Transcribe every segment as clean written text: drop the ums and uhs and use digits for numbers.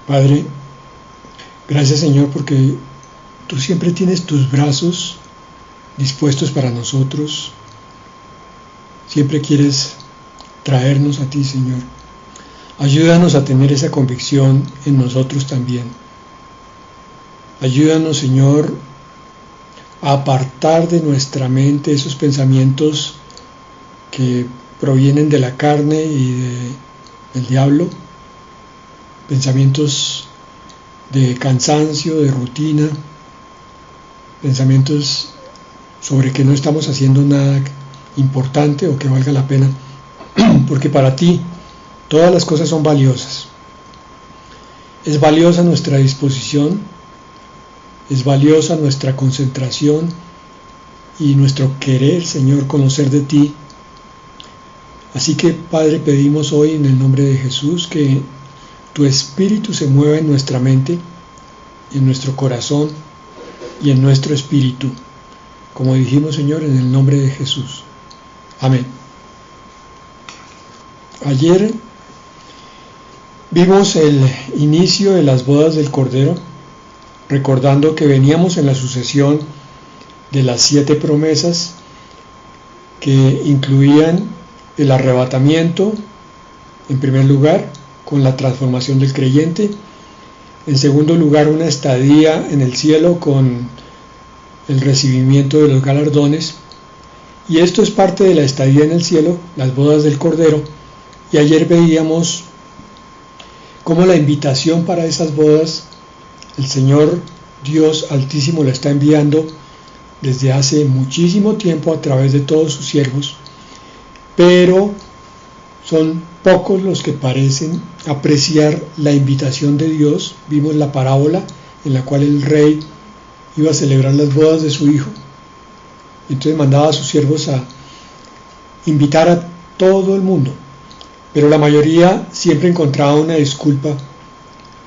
Padre, gracias Señor porque tú siempre tienes tus brazos dispuestos para nosotros. Siempre quieres traernos a ti, Señor. Ayúdanos a tener esa convicción en nosotros también. Ayúdanos, Señor, a apartar de nuestra mente esos pensamientos que provienen de la carne y del diablo, pensamientos de cansancio, de rutina, pensamientos sobre que no estamos haciendo nada importante o que valga la pena, porque para ti todas las cosas son valiosas. Es valiosa nuestra disposición, es valiosa nuestra concentración y nuestro querer, Señor, conocer de ti. Así que, Padre, pedimos hoy en el nombre de Jesús que tu Espíritu se mueva en nuestra mente, en nuestro corazón y en nuestro espíritu, como dijimos, Señor, en el nombre de Jesús. Amén. Ayer vimos el inicio de las bodas del Cordero, recordando que veníamos en la sucesión de las 7 promesas que incluían el arrebatamiento, en primer lugar, con la transformación del creyente, en segundo lugar, una estadía en el cielo con el recibimiento de los galardones, y esto es parte de la estadía en el cielo, las bodas del Cordero, y ayer veíamos cómo la invitación para esas bodas, el Señor Dios Altísimo la está enviando desde hace muchísimo tiempo a través de todos sus siervos, pero son pocos los que parecen apreciar la invitación de Dios. Vimos la parábola en la cual el rey iba a celebrar las bodas de su hijo, entonces mandaba a sus siervos a invitar a todo el mundo, pero la mayoría siempre encontraba una disculpa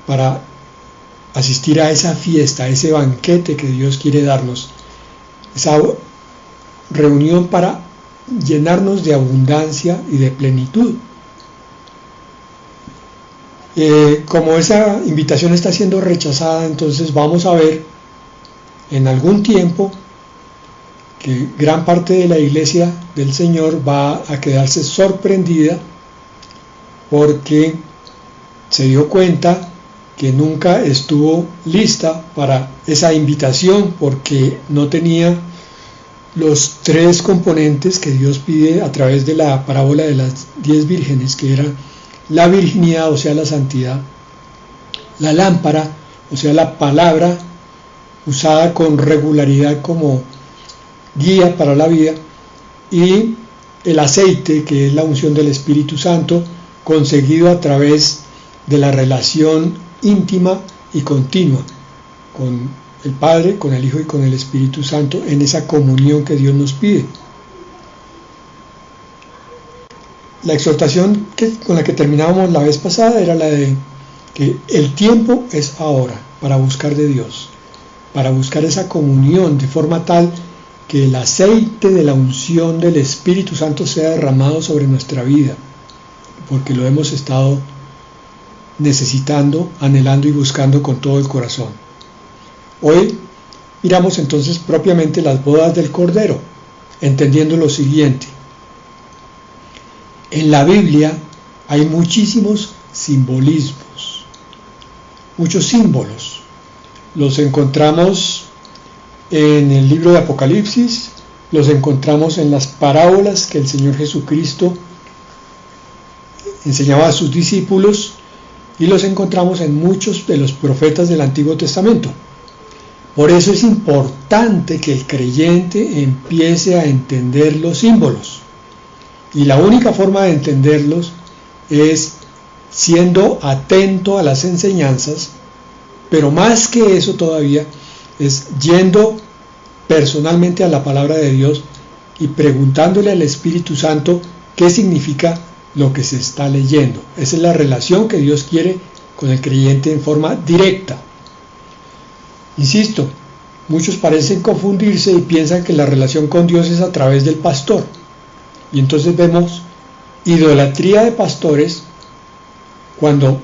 para asistir a esa fiesta, a ese banquete que Dios quiere darnos, esa reunión para llenarnos de abundancia y de plenitud. Como esa invitación está siendo rechazada, entonces vamos a ver en algún tiempo que gran parte de la iglesia del Señor va a quedarse sorprendida porque se dio cuenta que nunca estuvo lista para esa invitación, porque no tenía los 3 componentes que Dios pide a través de la parábola de las 10 vírgenes, que era la virginidad, o sea, la santidad, la lámpara, o sea, la palabra usada con regularidad como guía para la vida, y el aceite, que es la unción del Espíritu Santo, conseguido a través de la relación íntima y continua con el Padre, con el Hijo y con el Espíritu Santo, en esa comunión que Dios nos pide. La exhortación con la que terminábamos la vez pasada era la de que el tiempo es ahora para buscar de Dios, para buscar esa comunión de forma tal que el aceite de la unción del Espíritu Santo sea derramado sobre nuestra vida, porque lo hemos estado necesitando, anhelando y buscando con todo el corazón. Hoy miramos entonces propiamente las bodas del Cordero, entendiendo lo siguiente. En la Biblia hay muchísimos simbolismos, muchos símbolos. Los encontramos en el libro de Apocalipsis, los encontramos en las parábolas que el Señor Jesucristo enseñaba a sus discípulos, y los encontramos en muchos de los profetas del Antiguo Testamento. Por eso es importante que el creyente empiece a entender los símbolos, y la única forma de entenderlos es siendo atento a las enseñanzas, pero más que eso todavía es yendo personalmente a la palabra de Dios y preguntándole al Espíritu Santo qué significa lo que se está leyendo. Esa es la relación que Dios quiere con el creyente en forma directa. Insisto, muchos parecen confundirse y piensan que la relación con Dios es a través del pastor. Y entonces vemos idolatría de pastores cuando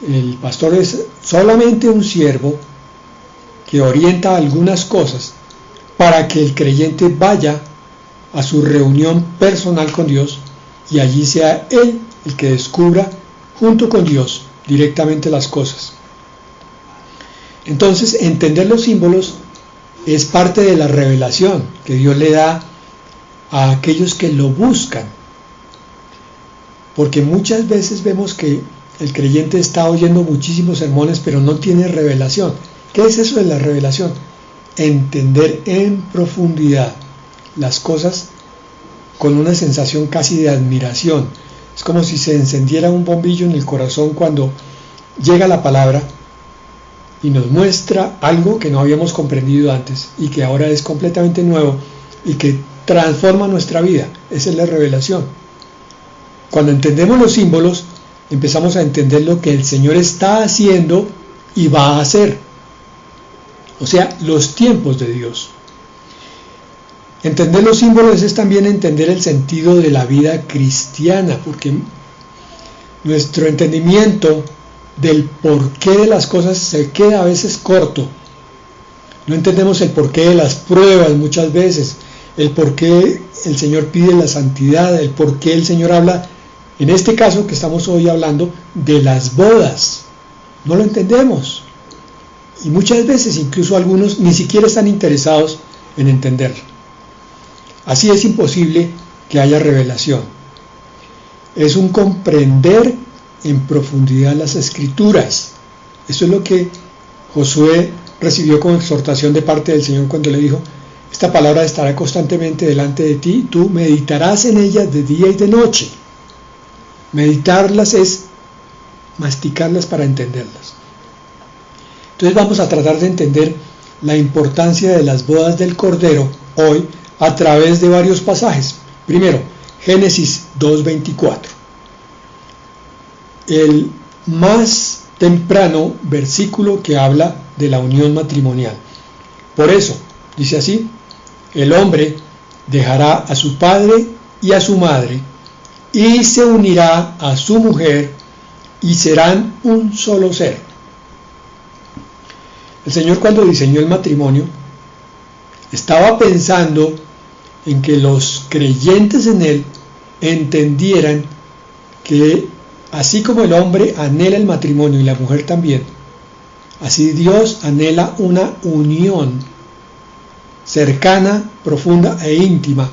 El pastor es solamente un siervo que orienta algunas cosas para que el creyente vaya a su reunión personal con Dios y allí sea él el que descubra junto con Dios directamente las cosas. Entonces, entender los símbolos es parte de la revelación que Dios le da a aquellos que lo buscan. Porque muchas veces vemos que el creyente está oyendo muchísimos sermones, pero no tiene revelación. ¿Qué es eso de la revelación? Entender en profundidad las cosas con una sensación casi de admiración. Es como si se encendiera un bombillo en el corazón cuando llega la palabra y nos muestra algo que no habíamos comprendido antes y que ahora es completamente nuevo y que transforma nuestra vida. Esa es la revelación. Cuando entendemos los símbolos, empezamos a entender lo que el Señor está haciendo y va a hacer. O sea, los tiempos de Dios. Entender los símbolos es también entender el sentido de la vida cristiana, porque nuestro entendimiento del porqué de las cosas se queda a veces corto. No entendemos el porqué de las pruebas muchas veces, el porqué el Señor pide la santidad, el porqué el Señor habla, en este caso que estamos hoy hablando, de las bodas. No lo entendemos. Y muchas veces incluso algunos ni siquiera están interesados en entenderlo. Así es imposible que haya revelación. Es un comprender en profundidad las Escrituras. Eso es lo que Josué recibió como exhortación de parte del Señor cuando le dijo: esta palabra estará constantemente delante de ti, tú meditarás en ellas de día y de noche. Meditarlas es masticarlas para entenderlas. Entonces vamos a tratar de entender la importancia de las bodas del Cordero hoy a través de varios pasajes. Primero, Génesis 2:24. El más temprano versículo que habla de la unión matrimonial. Por eso, dice así: el hombre dejará a su padre y a su madre y se unirá a su mujer y serán un solo ser. El Señor, cuando diseñó el matrimonio, estaba pensando en que los creyentes en él entendieran que así como el hombre anhela el matrimonio y la mujer también, así Dios anhela una unión cercana, profunda e íntima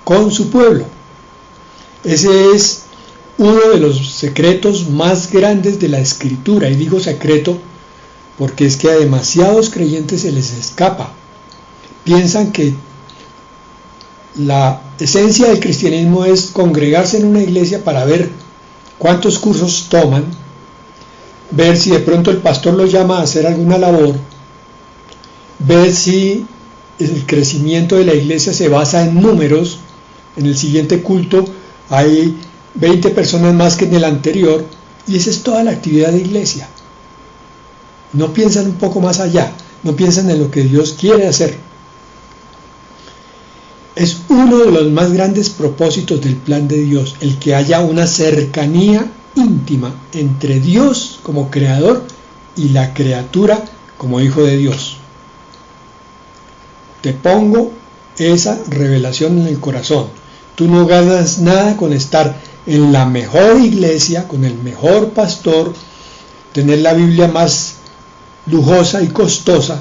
con su pueblo. Ese es uno de los secretos más grandes de la Escritura, y digo secreto porque es que a demasiados creyentes se les escapa. Piensan que la esencia del cristianismo es congregarse en una iglesia para ver cuántos cursos toman, ver si de pronto el pastor los llama a hacer alguna labor, ver si el crecimiento de la iglesia se basa en números. En el siguiente culto hay 20 personas más que en el anterior, y esa es toda la actividad de iglesia. No piensan un poco más allá, no piensan en lo que Dios quiere hacer. Es uno de los más grandes propósitos del plan de Dios, el que haya una cercanía íntima entre Dios como creador y la criatura como hijo de Dios. Te pongo esa revelación en el corazón. Tú no ganas nada con estar en la mejor iglesia, con el mejor pastor, tener la Biblia más lujosa y costosa,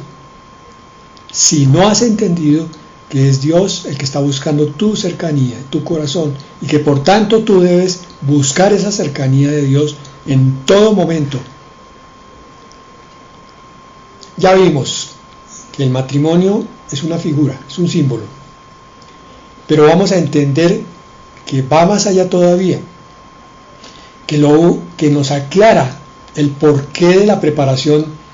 si no has entendido que es Dios el que está buscando tu cercanía, tu corazón, y que por tanto tú debes buscar esa cercanía de Dios en todo momento. Ya vimos que el matrimonio es una figura, es un símbolo, pero vamos a entender que va más allá todavía, que nos aclara el porqué de la preparación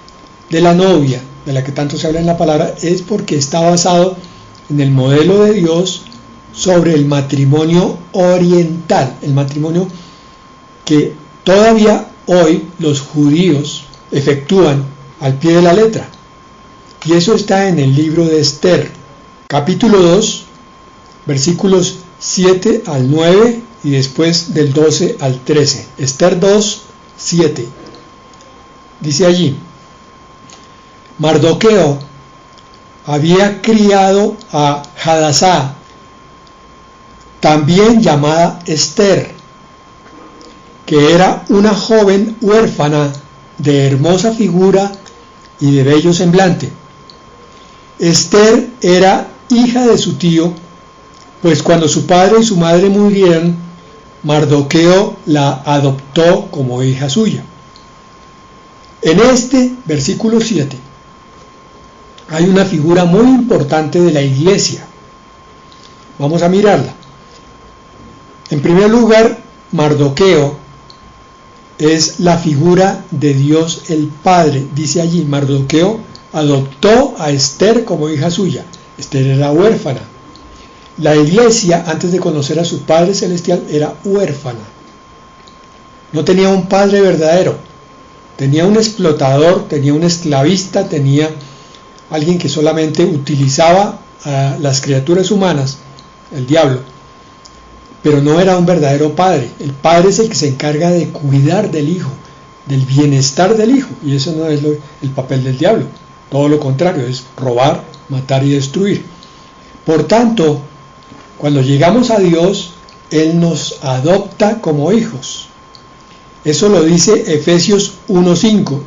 de la novia, de la que tanto se habla en la palabra, es porque está basado en el modelo de Dios sobre el matrimonio oriental, el matrimonio que todavía hoy los judíos efectúan al pie de la letra. Y eso está en el libro de Esther, capítulo 2, versículos 7 al 9 y después del 12 al 13. Esther 2, 7. Dice allí, Mardoqueo había criado a Hadasá, también llamada Esther, que era una joven huérfana de hermosa figura y de bello semblante. Esther era hija de su tío, pues cuando su padre y su madre murieron, Mardoqueo la adoptó como hija suya. En este versículo 7 hay una figura muy importante de la iglesia. Vamos a mirarla. En primer lugar, Mardoqueo es la figura de Dios el Padre. Dice allí, Mardoqueo adoptó a Esther como hija suya. Esther era huérfana. La iglesia, antes de conocer a su Padre Celestial, era huérfana. No tenía un padre verdadero. Tenía un explotador, tenía un esclavista, tenía alguien que solamente utilizaba a las criaturas humanas, el diablo, pero no era un verdadero padre. El padre es el que se encarga de cuidar del hijo, del bienestar del hijo, y eso no es el papel del diablo. Todo lo contrario, es robar, matar y destruir. Por tanto, cuando llegamos a Dios, Él nos adopta como hijos. Eso lo dice Efesios 1:5,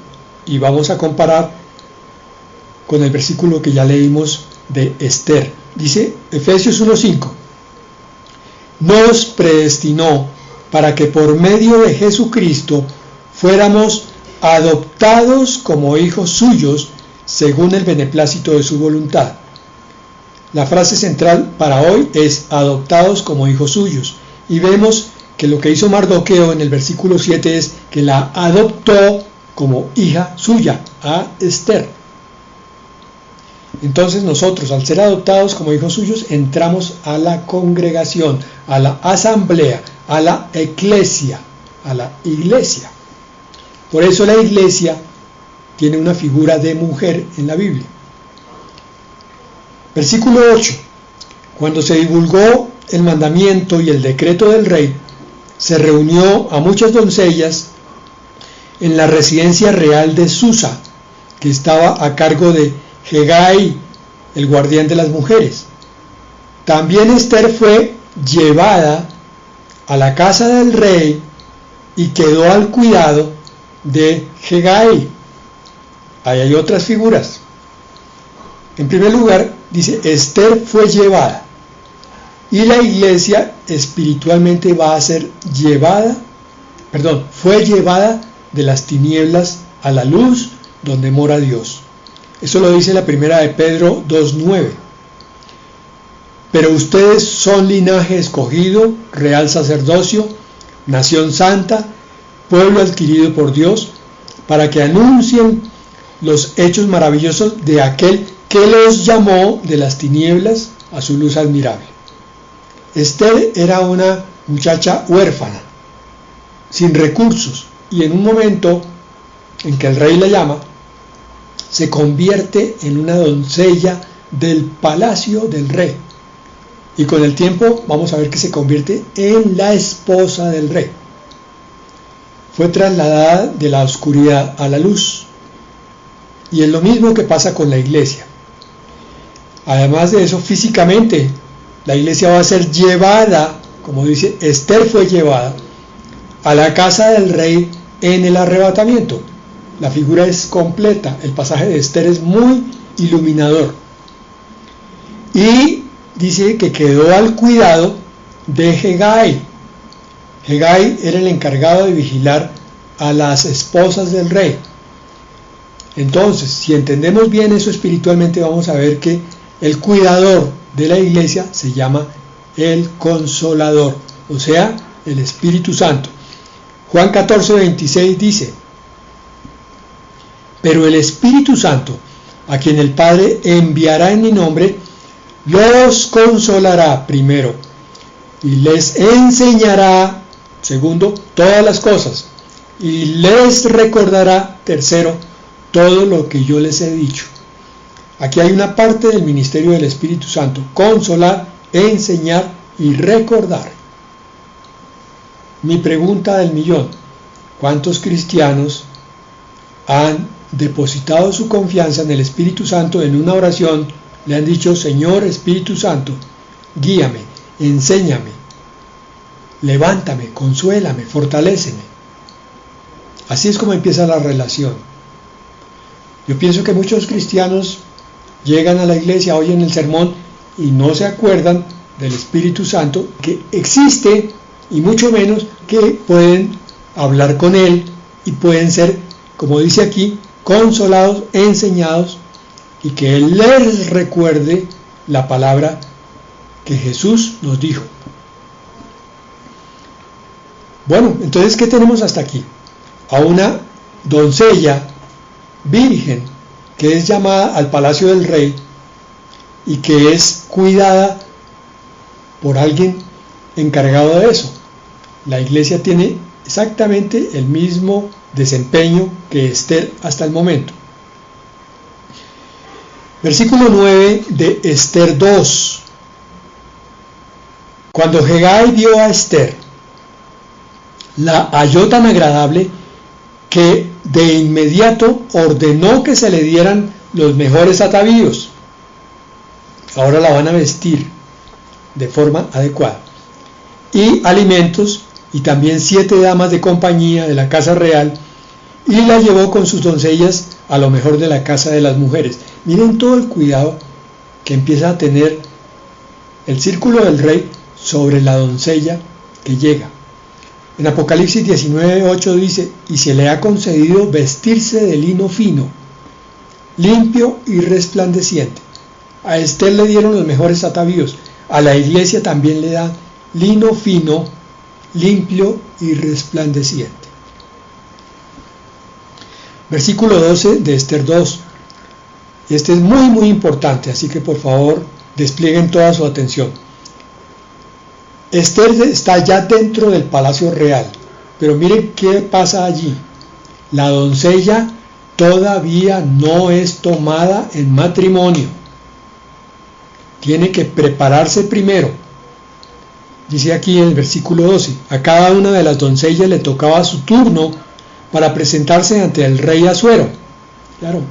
y vamos a comparar con el versículo que ya leímos de Esther. Dice Efesios 1:5, nos predestinó para que por medio de Jesucristo fuéramos adoptados como hijos suyos según el beneplácito de su voluntad. La frase central para hoy es adoptados como hijos suyos, y vemos que lo que hizo Mardoqueo en el versículo 7 es que la adoptó como hija suya a Esther. Entonces nosotros, al ser adoptados como hijos suyos, entramos a la congregación, a la asamblea, a la eclesia, a la iglesia. Por eso la iglesia tiene una figura de mujer en la Biblia. Versículo 8. Cuando se divulgó el mandamiento y el decreto del rey, se reunió a muchas doncellas en la residencia real de Susa, que estaba a cargo de Hegai, el guardián de las mujeres. También Esther fue llevada a la casa del rey y quedó al cuidado de Hegai. Ahí hay otras figuras. En primer lugar, dice, Esther fue llevada. Y la iglesia espiritualmente va a ser fue llevada de las tinieblas a la luz donde mora Dios. Eso lo dice la primera de Pedro 2:9. Pero ustedes son linaje escogido, real sacerdocio, nación santa, pueblo adquirido por Dios, para que anuncien los hechos maravillosos de aquel que los llamó de las tinieblas a su luz admirable. Esther era una muchacha huérfana, sin recursos, y en un momento en que el rey la llama, se convierte en una doncella del palacio del rey. Y con el tiempo vamos a ver que se convierte en la esposa del rey. Fue trasladada de la oscuridad a la luz. Y es lo mismo que pasa con la iglesia. Además de eso, físicamente, la iglesia va a ser llevada, como dice, Esther fue llevada a la casa del rey en el arrebatamiento. La figura es completa, el pasaje de Esther es muy iluminador. Y dice que quedó al cuidado de Hegai. Hegai era el encargado de vigilar a las esposas del rey. Entonces, si entendemos bien eso espiritualmente, vamos a ver que el cuidador de la iglesia se llama el Consolador, o sea, el Espíritu Santo. Juan 14:26 dice, pero el Espíritu Santo, a quien el Padre enviará en mi nombre, los consolará primero, y les enseñará, segundo, todas las cosas, y les recordará, tercero, todo lo que yo les he dicho. Aquí hay una parte del ministerio del Espíritu Santo: consolar, enseñar y recordar. Mi pregunta del millón: ¿cuántos cristianos han depositado su confianza en el Espíritu Santo en una oración, le han dicho: Señor Espíritu Santo, guíame, enséñame, levántame, consuélame, fortaléceme. Así es como empieza la relación. Yo pienso que muchos cristianos llegan a la iglesia, oyen el sermón y no se acuerdan del Espíritu Santo, que existe, y mucho menos que pueden hablar con Él y pueden ser, como dice aquí, consolados, enseñados, y que Él les recuerde la palabra que Jesús nos dijo. Bueno, entonces, ¿qué tenemos hasta aquí? A una doncella virgen que es llamada al palacio del rey y que es cuidada por alguien encargado de eso. La iglesia tiene exactamente el mismo desempeño que Esther hasta el momento. Versículo 9 de Esther 2. Cuando Hegai vio a Esther, la halló tan agradable que de inmediato ordenó que se le dieran los mejores atavíos. Ahora la van a vestir de forma adecuada. Y alimentos, y también 7 damas de compañía de la casa real, y la llevó con sus doncellas a lo mejor de la casa de las mujeres. Miren todo el cuidado que empieza a tener el círculo del rey sobre la doncella que llega. En Apocalipsis 19:8 dice: y se le ha concedido vestirse de lino fino, limpio y resplandeciente. A Esther le dieron los mejores atavíos, a la iglesia también le dan lino fino, limpio y resplandeciente. Versículo 12 de Esther 2. Este es muy importante, así que por favor desplieguen toda su atención. Esther está ya dentro del palacio real, pero miren qué pasa allí. La doncella todavía no es tomada en matrimonio. Tiene que prepararse primero. Dice aquí en el versículo 12, a cada una de las doncellas le tocaba su turno para presentarse ante el rey Asuero. Claro,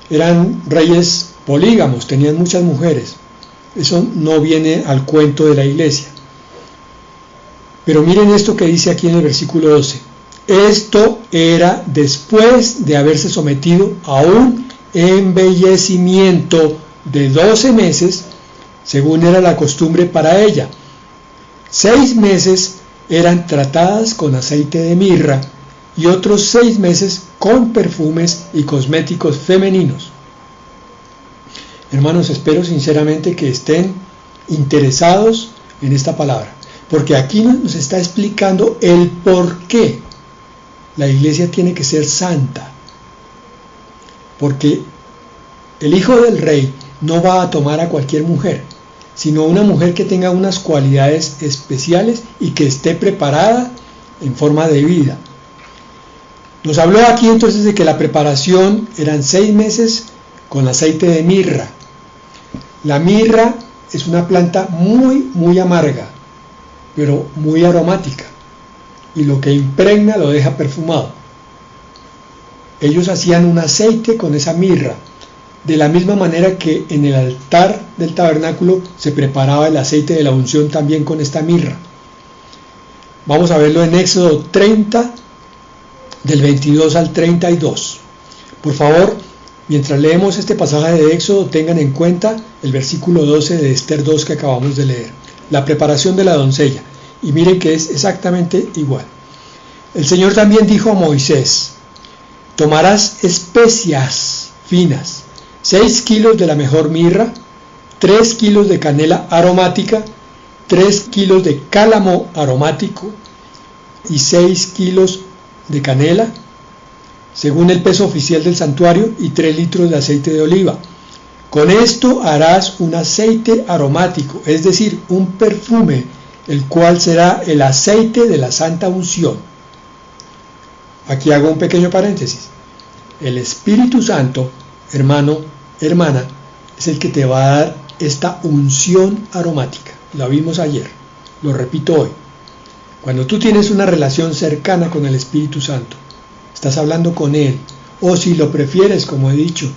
eran reyes polígamos, tenían muchas mujeres. Eso no viene al cuento de la iglesia. Pero miren esto que dice aquí en el versículo 12. Esto era después de haberse sometido a un embellecimiento de 12 meses, según era la costumbre para ella. 6 meses eran tratadas con aceite de mirra y otros 6 meses con perfumes y cosméticos femeninos. Hermanos, espero sinceramente que estén interesados en esta palabra, porque aquí nos está explicando el por qué la iglesia tiene que ser santa. Porque el hijo del rey no va a tomar a cualquier mujer, sino una mujer que tenga unas cualidades especiales y que esté preparada en forma de vida. Nos habló aquí entonces de que la preparación eran 6 meses con aceite de mirra. La mirra es una planta muy amarga, pero muy aromática, y lo que impregna lo deja perfumado. Ellos hacían un aceite con esa mirra, de la misma manera que en el altar del tabernáculo se preparaba el aceite de la unción también con esta mirra. Vamos a verlo en Éxodo 30, del 22 al 32. Por favor, mientras leemos este pasaje de Éxodo, tengan en cuenta el versículo 12 de Esther 2 que acabamos de leer. La preparación de la doncella. Y miren que es exactamente igual. El Señor también dijo a Moisés: tomarás especias finas, 6 kilos de la mejor mirra, 3 kilos de canela aromática, 3 kilos de cálamo aromático y 6 kilos de canela, según el peso oficial del santuario, y 3 litros de aceite de oliva. Con esto harás un aceite aromático, es decir, un perfume, el cual será el aceite de la santa unción. Aquí hago un pequeño paréntesis. El Espíritu Santo, hermano, hermana, es el que te va a dar esta unción aromática. La vimos ayer, lo repito hoy. Cuando tú tienes una relación cercana con el Espíritu Santo, estás hablando con Él, O si lo prefieres, como he dicho,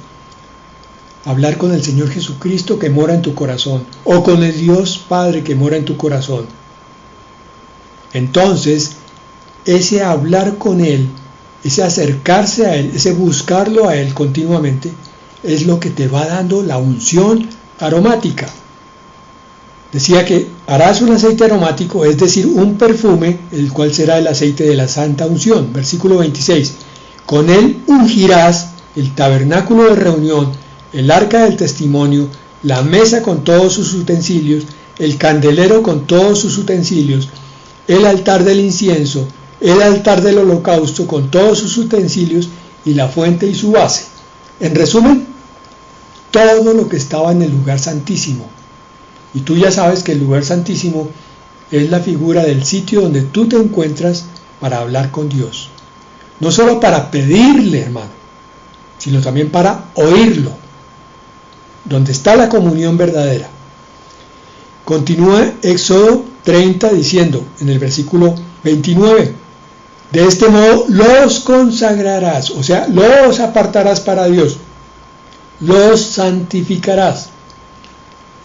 hablar con el Señor Jesucristo que mora en tu corazón, o con el Dios Padre que mora en tu corazón. Entonces, ese hablar con Él, ese acercarse a Él, ese buscarlo a Él continuamente, es lo que te va dando la unción aromática. Decía que harás un aceite aromático, es decir, un perfume, el cual será el aceite de la santa unción. Versículo 26. Con él ungirás el tabernáculo de reunión, el arca del testimonio, la mesa con todos sus utensilios, el candelero con todos sus utensilios, el altar del incienso, el altar del holocausto con todos sus utensilios y la fuente y su base. En resumen, todo lo que estaba en el lugar santísimo. Y tú ya sabes que el lugar santísimo es la figura del sitio donde tú te encuentras para hablar con Dios. No solo para pedirle, hermano, sino también para oírlo, donde está la comunión verdadera. Continúa Éxodo 30 diciendo en el versículo 29, de este modo los consagrarás, o sea, los apartarás para Dios, los santificarás.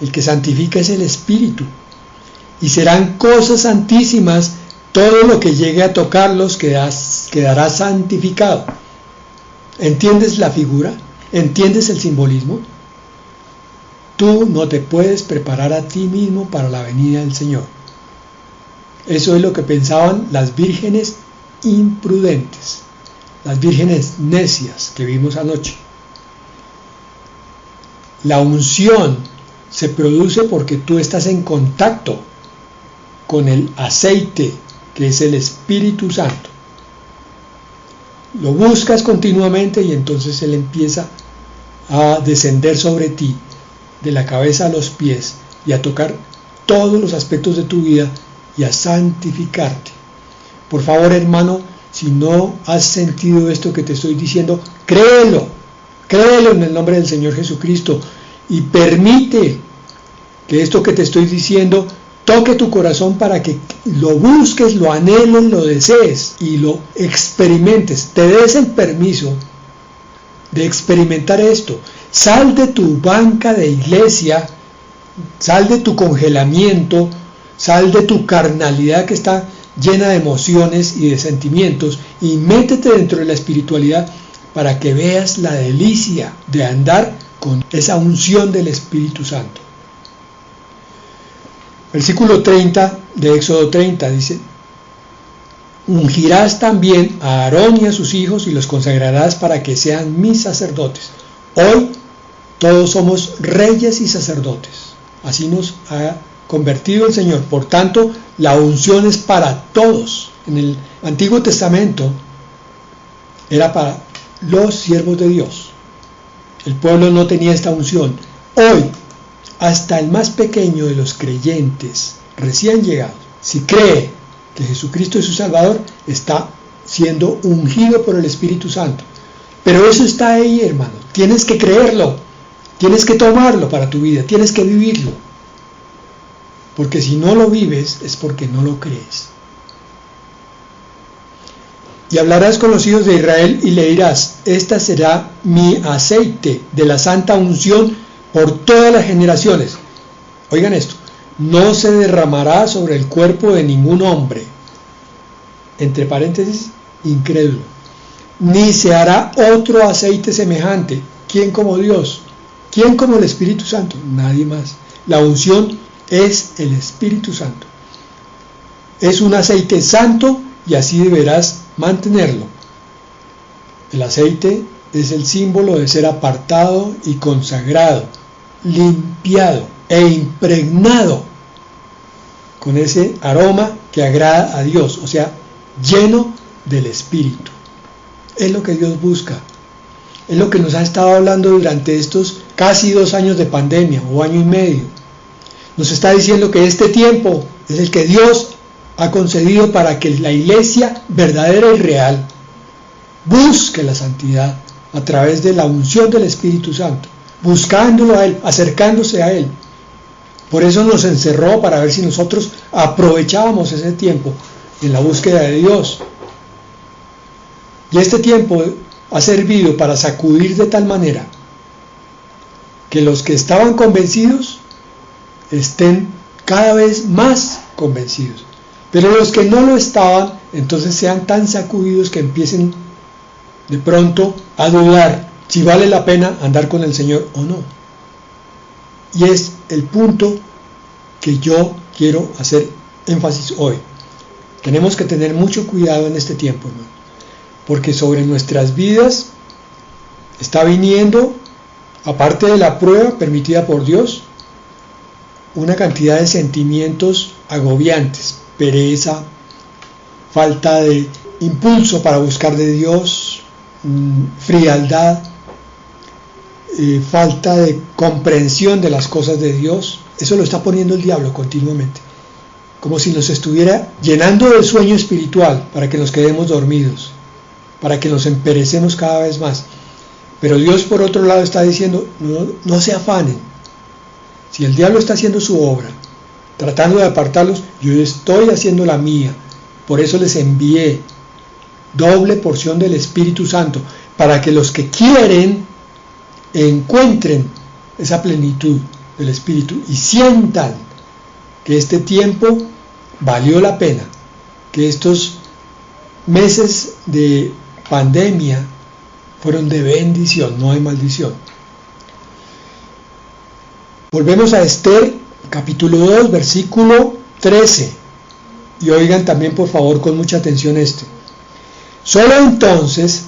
El que santifica es el Espíritu, y serán cosas santísimas, todo lo que llegue a tocarlos quedará santificado. ¿Entiendes la figura? ¿Entiendes el simbolismo? Tú no te puedes preparar a ti mismo para la venida del Señor. Eso es lo que pensaban las vírgenes imprudentes, las vírgenes necias que vimos anoche. La unción se produce porque tú estás en contacto con el aceite que es el Espíritu Santo. Lo buscas continuamente y entonces Él empieza a descender sobre ti, de la cabeza a los pies, y a tocar todos los aspectos de tu vida y a santificarte. Por favor, hermano, si no has sentido esto que te estoy diciendo, créelo en el nombre del Señor Jesucristo y permite que esto que te estoy diciendo toque tu corazón para que lo busques, lo anheles, lo desees y lo experimentes. Te des el permiso de experimentar esto. Sal de tu banca de iglesia, sal de tu congelamiento, sal de tu carnalidad que está llena de emociones y de sentimientos y métete dentro de la espiritualidad para que veas la delicia de andar con esa unción del Espíritu Santo. Versículo 30 de Éxodo 30 dice, ungirás también a Aarón y a sus hijos y los consagrarás para que sean mis sacerdotes. Hoy todos somos reyes y sacerdotes. Así nos ha convertido el Señor. Por tanto, la unción es para todos. En el Antiguo Testamento era para los siervos de Dios. El pueblo no tenía esta unción. Hoy, hasta el más pequeño de los creyentes recién llegados, si cree que Jesucristo es su Salvador, está siendo ungido por el Espíritu Santo. Pero eso está ahí, hermano. Tienes que creerlo, tienes que tomarlo para tu vida, tienes que vivirlo. Porque si no lo vives es porque no lo crees. Y hablarás con los hijos de Israel y le dirás, esta será mi aceite de la santa unción por todas las generaciones. Oigan esto, no se derramará sobre el cuerpo de ningún hombre, entre paréntesis, incrédulo, ni se hará otro aceite semejante. ¿Quién como Dios? ¿Quién como el Espíritu Santo? Nadie más. La unción es el Espíritu Santo. Es un aceite santo y así deberás mantenerlo. El aceite es el símbolo de ser apartado y consagrado, limpiado e impregnado con ese aroma que agrada a Dios, o sea, lleno del Espíritu. Es lo que Dios busca. Es lo que nos ha estado hablando durante estos casi 2 años de pandemia, o año y medio. Nos está diciendo que este tiempo es el que Dios ha concedido para que la iglesia verdadera y real busque la santidad a través de la unción del Espíritu Santo, buscándolo a Él, acercándose a Él. Por eso nos encerró para ver si nosotros aprovechábamos ese tiempo en la búsqueda de Dios. Y este tiempo ha servido para sacudir de tal manera que los que estaban convencidos estén cada vez más convencidos, pero los que no lo estaban, entonces sean tan sacudidos que empiecen de pronto a dudar si vale la pena andar con el Señor o no. Y es el punto que yo quiero hacer énfasis hoy. Tenemos que tener mucho cuidado en este tiempo, hermano, porque sobre nuestras vidas está viniendo, aparte de la prueba permitida por Dios, una cantidad de sentimientos agobiantes, pereza, falta de impulso para buscar de Dios, frialdad, falta de comprensión de las cosas de Dios. Eso lo está poniendo el diablo continuamente, como si nos estuviera llenando de sueño espiritual para que nos quedemos dormidos, para que nos emperecemos cada vez más. Pero Dios, por otro lado, está diciendo, no se afanen. Si el diablo está haciendo su obra, tratando de apartarlos, yo estoy haciendo la mía. Por eso les envié doble porción del Espíritu Santo, para que los que quieren encuentren esa plenitud del Espíritu y sientan que este tiempo valió la pena, que estos meses de pandemia fueron de bendición, no hay maldición. Volvemos a Esther, capítulo 2, versículo 13, y oigan también por favor con mucha atención este. Solo entonces,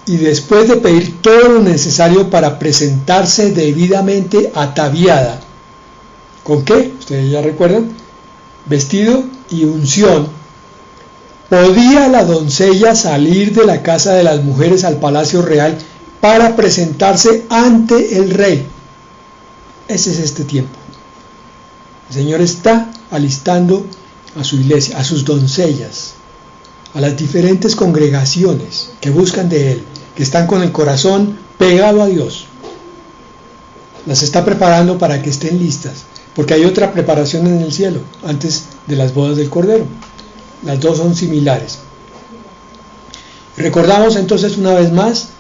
y después de pedir todo lo necesario para presentarse debidamente ataviada, ¿con qué? Ustedes ya recuerdan, vestido y unción, podía la doncella salir de la casa de las mujeres al palacio real para presentarse ante el rey. Ese es este tiempo. El Señor está alistando a su iglesia, a sus doncellas, a las diferentes congregaciones que buscan de Él, que están con el corazón pegado a Dios. Las está preparando para que estén listas, porque hay otra preparación en el cielo, antes de las bodas del Cordero. Las dos son similares. Recordamos entonces una vez más,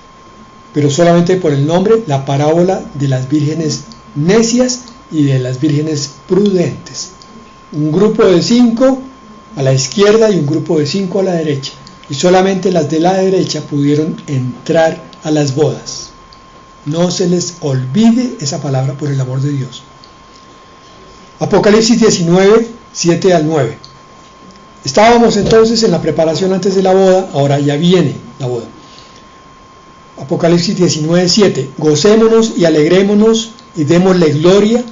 pero solamente por el nombre, la parábola de las vírgenes necias y de las vírgenes prudentes. Un grupo de 5 a la izquierda y un grupo de 5 a la derecha. Y solamente las de la derecha pudieron entrar a las bodas. No se les olvide esa palabra, por el amor de Dios. Apocalipsis 19, 7 al 9. Estábamos entonces en la preparación antes de la boda, ahora ya viene la boda. Apocalipsis 19, 7. Gocémonos y alegrémonos y démosle gloria,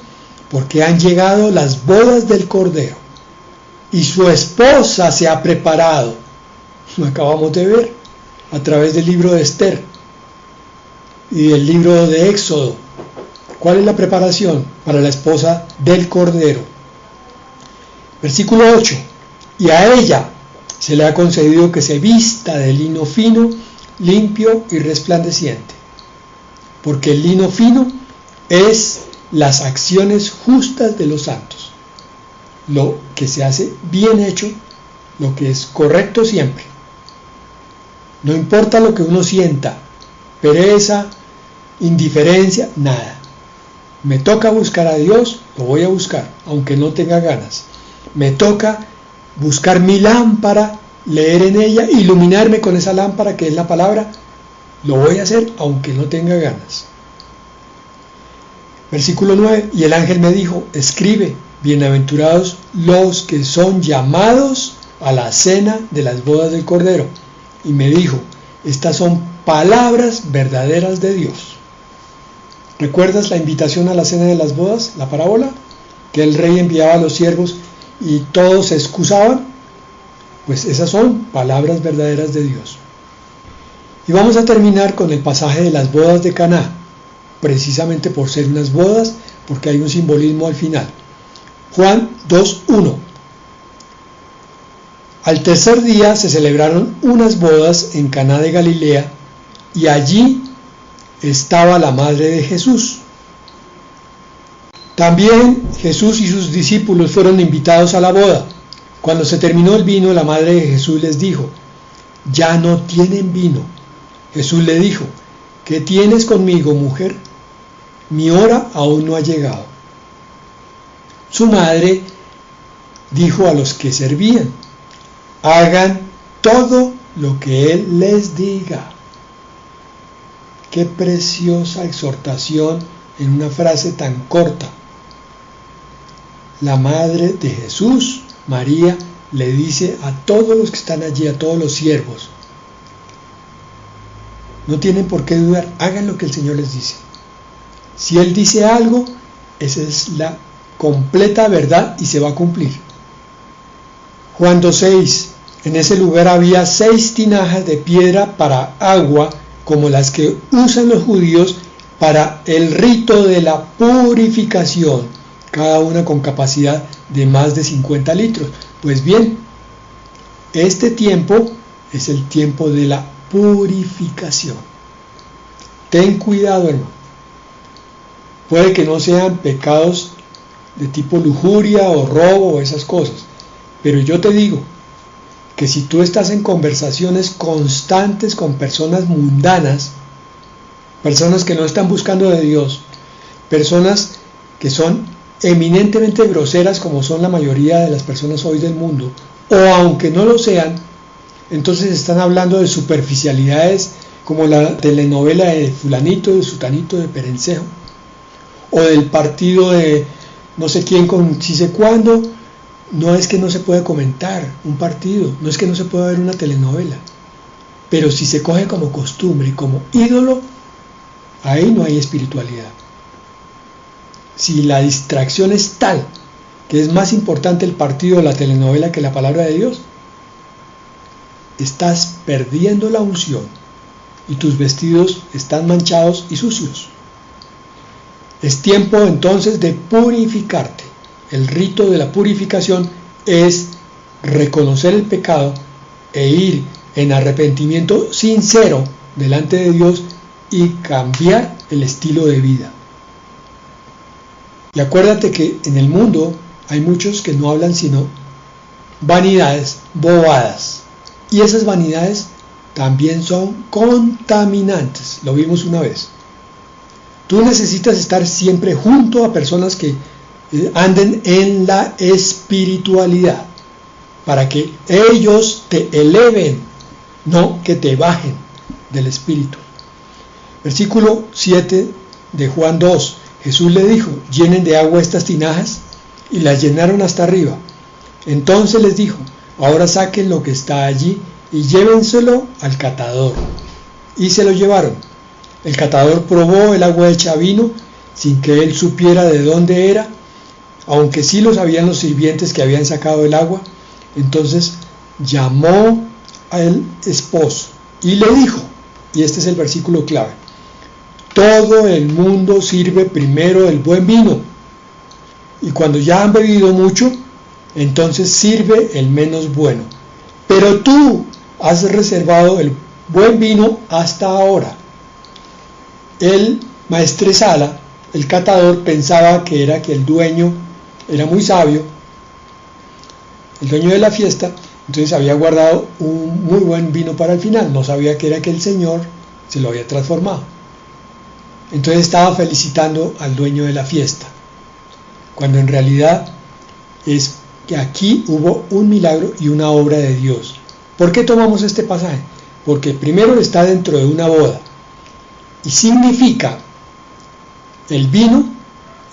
porque han llegado las bodas del Cordero, y su esposa se ha preparado. Lo acabamos de ver a través del libro de Esther y del libro de Éxodo. ¿Cuál es la preparación para la esposa del Cordero? Versículo 8. Y a ella se le ha concedido que se vista de lino fino, limpio y resplandeciente, porque el lino fino es las acciones justas de los santos, lo que se hace bien hecho, lo que es correcto siempre. No importa lo que uno sienta, pereza, indiferencia, nada. Me toca buscar a Dios, lo voy a buscar, aunque no tenga ganas. Me toca buscar mi lámpara, leer en ella, iluminarme con esa lámpara que es la palabra, lo voy a hacer aunque no tenga ganas. Versículo 9, y el ángel me dijo, escribe, bienaventurados los que son llamados a la cena de las bodas del Cordero. Y me dijo, estas son palabras verdaderas de Dios. ¿Recuerdas la invitación a la cena de las bodas, la parábola? Que el rey enviaba a los siervos y todos se excusaban. Pues esas son palabras verdaderas de Dios. Y vamos a terminar con el pasaje de las bodas de Caná, precisamente por ser unas bodas, porque hay un simbolismo al final. Juan 2:1. Al tercer día se celebraron unas bodas en Caná de Galilea, y allí estaba la madre de Jesús. También Jesús y sus discípulos fueron invitados a la boda. Cuando se terminó el vino, la madre de Jesús les dijo, ya no tienen vino. Jesús le dijo: ¿qué tienes conmigo, mujer? Mi hora aún no ha llegado. Su madre dijo a los que servían: hagan todo lo que Él les diga. Qué preciosa exhortación en una frase tan corta. La madre de Jesús, María, le dice a todos los que están allí, a todos los siervos: no tienen por qué dudar, hagan lo que el Señor les dice. Si Él dice algo, esa es la completa verdad y se va a cumplir. Juan 2:6. En ese lugar había 6 tinajas de piedra para agua, como las que usan los judíos para el rito de la purificación, cada una con capacidad de más de 50 litros. Pues bien, este tiempo es el tiempo de la purificación. Ten cuidado, hermano. Puede que no sean pecados de tipo lujuria o robo o esas cosas, pero yo te digo que si tú estás en conversaciones constantes con personas mundanas, personas que no están buscando de Dios, personas que son eminentemente groseras como son la mayoría de las personas hoy del mundo, o aunque no lo sean, entonces están hablando de superficialidades como la telenovela de fulanito, de sutanito, de perencejo, o del partido de no sé quién con sí sé cuándo. No es que no se pueda comentar un partido, no es que no se pueda ver una telenovela, pero si se coge como costumbre y como ídolo, ahí no hay espiritualidad. Si la distracción es tal que es más importante el partido o la telenovela que la palabra de Dios, estás perdiendo la unción y tus vestidos están manchados y sucios. Es tiempo entonces de purificarte. El rito de la purificación es reconocer el pecado e ir en arrepentimiento sincero delante de Dios y cambiar el estilo de vida. Y acuérdate que en el mundo hay muchos que no hablan sino vanidades, bobadas. Y esas vanidades también son contaminantes. Lo vimos una vez. Tú necesitas estar siempre junto a personas que anden en la espiritualidad, para que ellos te eleven, no que te bajen del espíritu. Versículo 7 de Juan 2. Jesús le dijo: llenen de agua estas tinajas, y las llenaron hasta arriba. Entonces les dijo: ahora saquen lo que está allí y llévenselo al catador. Y se lo llevaron. El catador probó el agua hecha vino sin que él supiera de dónde era, aunque sí lo sabían los sirvientes que habían sacado el agua. Entonces llamó al esposo y le dijo, y este es el versículo clave: todo el mundo sirve primero el buen vino, y cuando ya han bebido mucho, entonces sirve el menos bueno. Pero tú has reservado el buen vino hasta ahora. El maestresala, el catador, pensaba que era que el dueño era muy sabio, el dueño de la fiesta, entonces había guardado un muy buen vino para el final. No sabía que era que el Señor se lo había transformado. Entonces estaba felicitando al dueño de la fiesta, cuando en realidad es que aquí hubo un milagro y una obra de Dios. ¿Por qué tomamos este pasaje? Porque primero está dentro de una boda y significa el vino,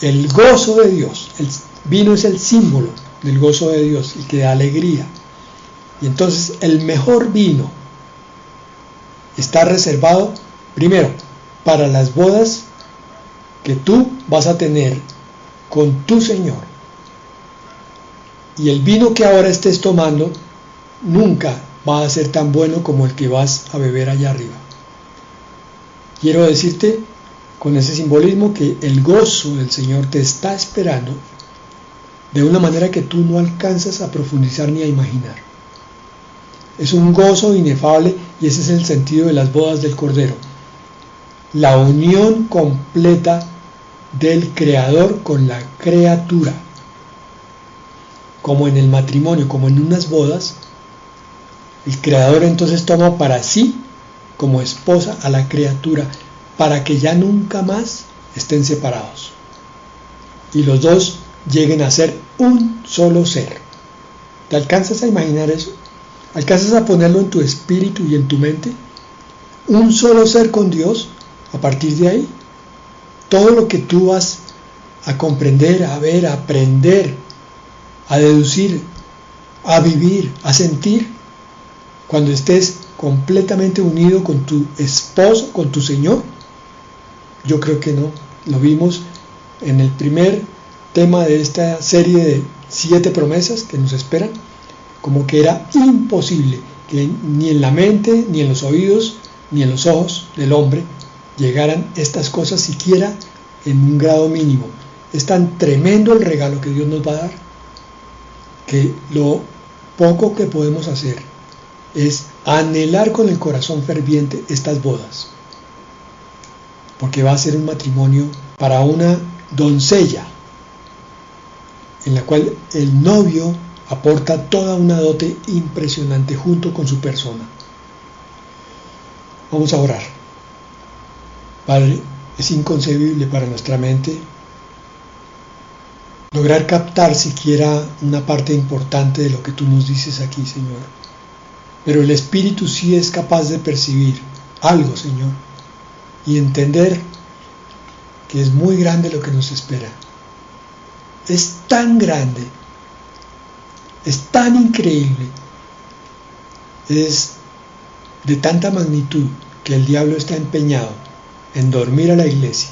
el gozo de Dios. El vino es el símbolo del gozo de Dios, el que da alegría. Y entonces el mejor vino está reservado primero para las bodas que tú vas a tener con tu Señor. Y el vino que ahora estés tomando nunca va a ser tan bueno como el que vas a beber allá arriba. Quiero decirte con ese simbolismo que el gozo del Señor te está esperando de una manera que tú no alcanzas a profundizar ni a imaginar. Es un gozo inefable, y ese es el sentido de las bodas del Cordero. La unión completa del Creador con la criatura. Como en el matrimonio, como en unas bodas, el Creador entonces toma para sí como esposa a la criatura, para que ya nunca más estén separados. Y los dos lleguen a ser un solo ser. ¿Te alcanzas a imaginar eso? ¿Alcanzas a ponerlo en tu espíritu y en tu mente? Un solo ser con Dios. A partir de ahí, todo lo que tú vas a comprender, a ver, a aprender, a deducir, a vivir, a sentir, cuando estés completamente unido con tu esposo, con tu Señor, yo creo que no. Lo vimos en el primer tema de esta serie de 7 promesas que nos esperan, como que era imposible que ni en la mente, ni en los oídos, ni en los ojos del hombre llegaran estas cosas siquiera en un grado mínimo. Es tan tremendo el regalo que Dios nos va a dar, que lo poco que podemos hacer es anhelar con el corazón ferviente estas bodas, porque va a ser un matrimonio para una doncella, en la cual el novio aporta toda una dote impresionante junto con su persona. Vamos a orar. Padre, es inconcebible para nuestra mente lograr captar siquiera una parte importante de lo que tú nos dices aquí, Señor. Pero el Espíritu sí es capaz de percibir algo, Señor, y entender que es muy grande lo que nos espera. Es tan grande, es tan increíble, es de tanta magnitud que el diablo está empeñado en dormir a la iglesia.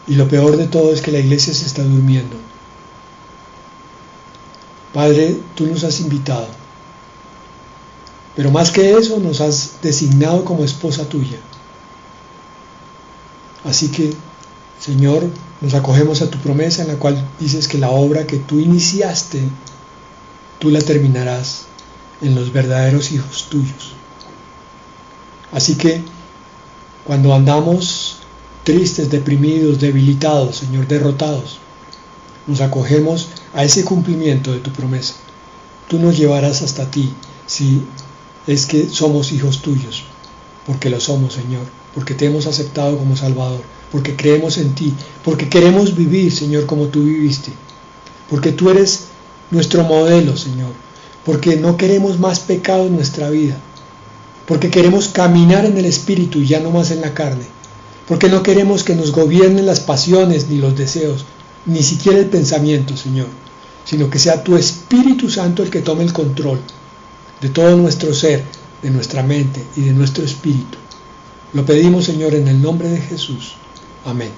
Y lo peor de todo es que la iglesia se está durmiendo. Padre, tú nos has invitado, pero más que eso nos has designado como esposa tuya. Así que, Señor, nos acogemos a tu promesa en la cual dices que la obra que tú iniciaste, tú la terminarás en los verdaderos hijos tuyos. Así que, cuando andamos tristes, deprimidos, debilitados, Señor, derrotados, nos acogemos a ese cumplimiento de tu promesa. Tú nos llevarás hasta ti, si es que somos hijos tuyos, porque lo somos, Señor, porque te hemos aceptado como Salvador, porque creemos en ti, porque queremos vivir, Señor, como tú viviste, porque tú eres nuestro modelo, Señor, porque no queremos más pecado en nuestra vida, porque queremos caminar en el Espíritu y ya no más en la carne, porque no queremos que nos gobiernen las pasiones ni los deseos, ni siquiera el pensamiento, Señor, sino que sea tu Espíritu Santo el que tome el control de todo nuestro ser, de nuestra mente y de nuestro espíritu. Lo pedimos, Señor, en el nombre de Jesús. Amén.